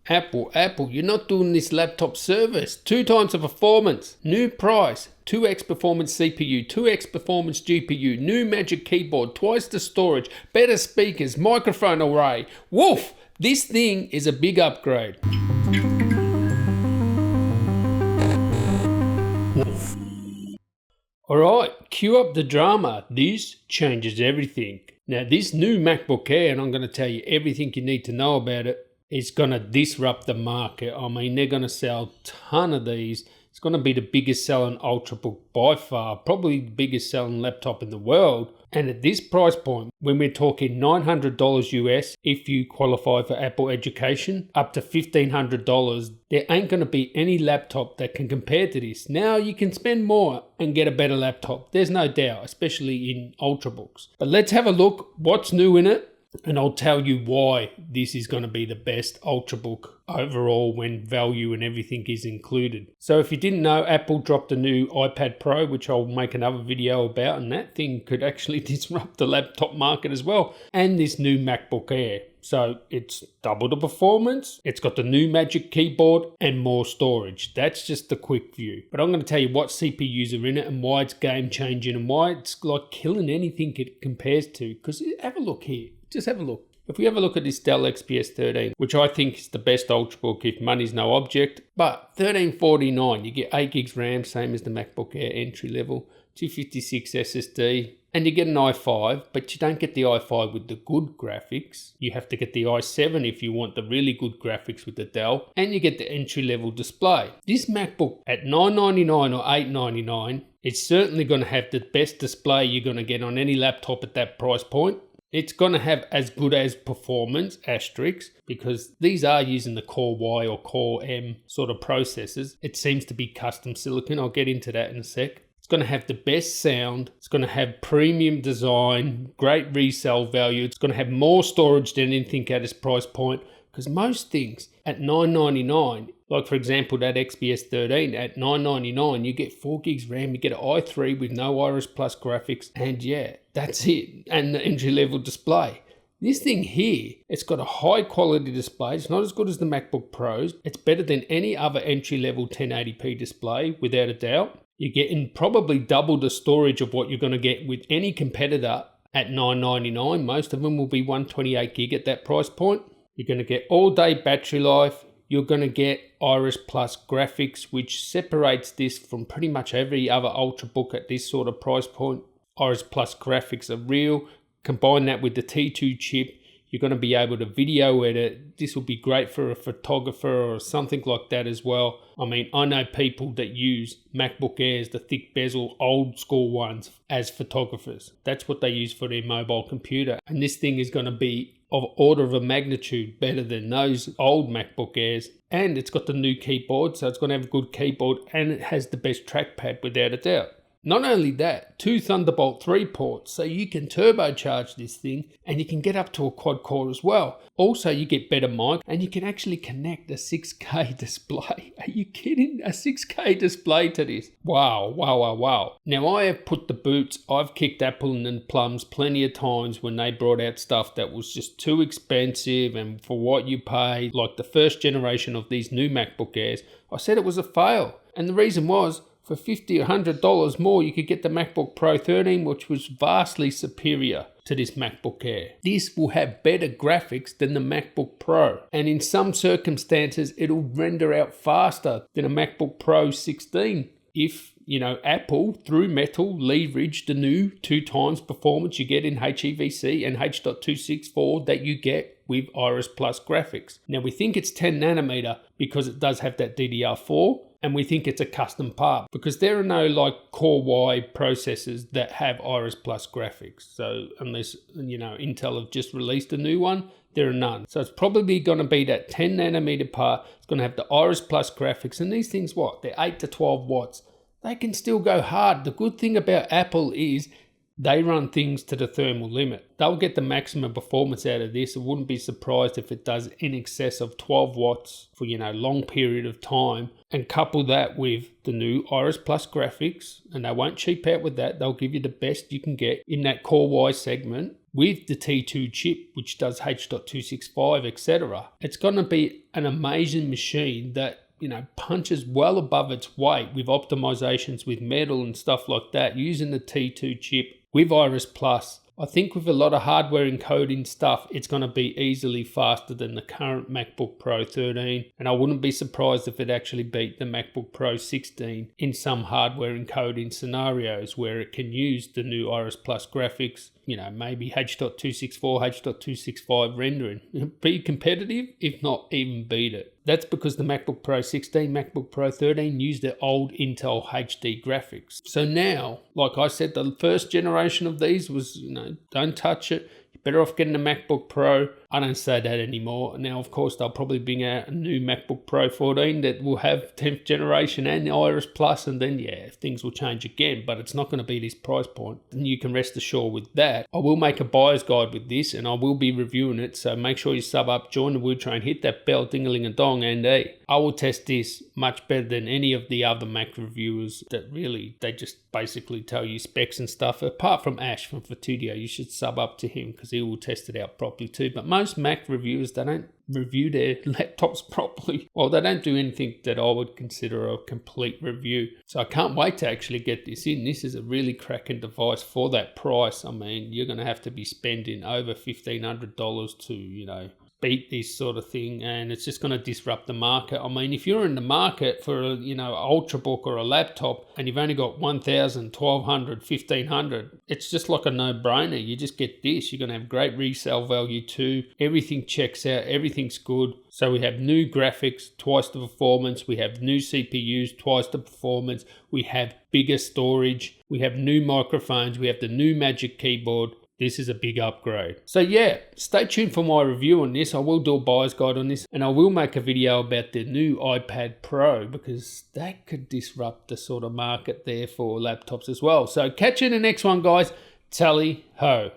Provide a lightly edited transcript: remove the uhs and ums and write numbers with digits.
Apple, you're not doing this laptop service. 2 times the performance, new price, 2x performance CPU, 2x performance GPU, new Magic Keyboard, twice the storage, better speakers, microphone array. Woof! This thing is a big upgrade. Woof. Alright, cue up the drama. This changes everything. Now this new MacBook Air, and I'm going to tell you everything you need to know about it, is going to disrupt the market. I mean, they're going to sell a ton of these. It's going to be the biggest selling Ultrabook by far, probably the biggest selling laptop in the world. And at this price point, when we're talking $900 US, if you qualify for Apple Education, up to $1,500, there ain't going to be any laptop that can compare to this. Now you can spend more and get a better laptop. There's no doubt, especially in Ultrabooks. But let's have a look what's new in it. And I'll tell you why this is going to be the best Ultrabook overall when value and everything is included. So if you didn't know, Apple dropped a new iPad Pro, which I'll make another video about, and that thing could actually disrupt the laptop market as well. And this new MacBook Air. So it's double the performance, it's got the new Magic Keyboard and more storage. That's just the quick view. But I'm going to tell you what CPUs are in it and why it's game changing and why it's like killing anything it compares to. Because have a look here. Just have a look. If we have a look at this Dell XPS 13, which I think is the best Ultrabook if money's no object, but $1349, you get 8 gigs RAM, same as the MacBook Air entry level, 256 SSD, and you get an i5, but you don't get the i5 with the good graphics. You have to get the i7 if you want the really good graphics with the Dell, and you get the entry level display. This MacBook at $999 or $899, it's certainly going to have the best display you're going to get on any laptop at that price point. It's going to have as good as performance, asterisk, because these are using the Core Y or Core M sort of processors. It seems to be custom silicon. I'll get into that in a sec. It's going to have the best sound. It's going to have premium design, great resale value. It's going to have more storage than anything at this price point, because most things at $999, like for example that XPS 13 at $999, you get 4 gigs RAM, you get an i3 with no Iris Plus graphics, and yeah, that's it, and the entry level display. This thing here, it's got a high quality display. It's not as good as the MacBook Pros. It's better than any other entry level 1080p display, without a doubt. You're getting probably double the storage of what you're going to get with any competitor at $999. Most of them will be 128 gig at that price point. You're going to get all day battery life. You're going to get Iris Plus graphics, which separates this from pretty much every other Ultrabook at this sort of price point. Iris Plus graphics are real. Combine that with the T2 chip, you're going to be able to video edit. This will be great for a photographer or something like that as well. I mean, I know people that use MacBook Airs, the thick bezel, old school ones, as photographers. That's what they use for their mobile computer. And this thing is going to be of order of a magnitude better than those old MacBook Airs. And it's got the new keyboard, so it's going to have a good keyboard, and it has the best trackpad without a doubt. Not only that, 2 Thunderbolt 3 ports, so you can turbocharge this thing and you can get up to a quad core as well. Also, you get better mic and you can actually connect a 6K display. Are you kidding? A 6K display to this? Wow, wow, wow, wow. Now, I have put the boots. I've kicked Apple in the plums plenty of times when they brought out stuff that was just too expensive and for what you pay, like the first generation of these new MacBook Airs. I said it was a fail. And the reason was, for $50 or $100 more, you could get the MacBook Pro 13, which was vastly superior to this MacBook Air. This will have better graphics than the MacBook Pro. And in some circumstances, it'll render out faster than a MacBook Pro 16. If, Apple, through Metal, leverage the new 2 times performance you get in HEVC and H.264 that you get with Iris Plus graphics. Now, we think it's 10 nanometer because it does have that DDR4. And we think it's a custom part because there are no Core Y processors that have Iris Plus graphics. So unless, Intel have just released a new one, there are none. So it's probably going to be that 10 nanometer part. It's going to have the Iris Plus graphics. And these things, they're 8 to 12 watts. They can still go hard. The good thing about Apple is they run things to the thermal limit. They'll get the maximum performance out of this. I wouldn't be surprised if it does in excess of 12 watts for, long period of time. And couple that with the new Iris Plus graphics, and they won't cheap out with that. They'll give you the best you can get in that Core Y segment with the T2 chip, which does H.265, etc. It's going to be an amazing machine that punches well above its weight with optimizations with metal and stuff like that, using the T2 chip with Iris Plus. I think with a lot of hardware encoding stuff, it's going to be easily faster than the current MacBook Pro 13. And I wouldn't be surprised if it actually beat the MacBook Pro 16 in some hardware encoding scenarios where it can use the new Iris Plus graphics, maybe H.264, H.265 rendering. Be competitive, if not even beat it. That's because the MacBook Pro 16, MacBook Pro 13 used their old Intel HD graphics. So now, like I said, the first generation of these was, don't touch it. You're better off getting a MacBook Pro. I don't say that anymore. Now, of course, they'll probably bring out a new MacBook Pro 14 that will have 10th generation and Iris Plus, and then, things will change again, but it's not going to be this price point. And you can rest assured with that. I will make a buyer's guide with this, and I will be reviewing it, so make sure you sub up, join the Wood Train, hit that bell, ding-a-ling-a-dong, and I will test this much better than any of the other Mac reviewers that really, they just basically tell you specs and stuff. Apart from Ash from Fatudio, you should sub up to him because he will test it out properly too. But most Mac reviewers, they don't review their laptops properly. Well, they don't do anything that I would consider a complete review. So I can't wait to actually get this in. This is a really cracking device for that price. I mean, you're going to have to be spending over $1,500 to, beat this sort of thing, and it's just going to disrupt the market. I mean, if you're in the market for a ultrabook or a laptop and you've only got 1,000, 1,200, 1,500, it's just like a no-brainer. You just get this. You're going to have great resale value too. Everything checks out. Everything's good. So we have new graphics, twice the performance. We have new CPUs, twice the performance. We have bigger storage. We have new microphones. We have the new Magic Keyboard. This is a big upgrade. So stay tuned for my review on this. I will do a buyer's guide on this, and I will make a video about the new iPad Pro because that could disrupt the sort of market there for laptops as well. So catch you in the next one, guys. Tally ho.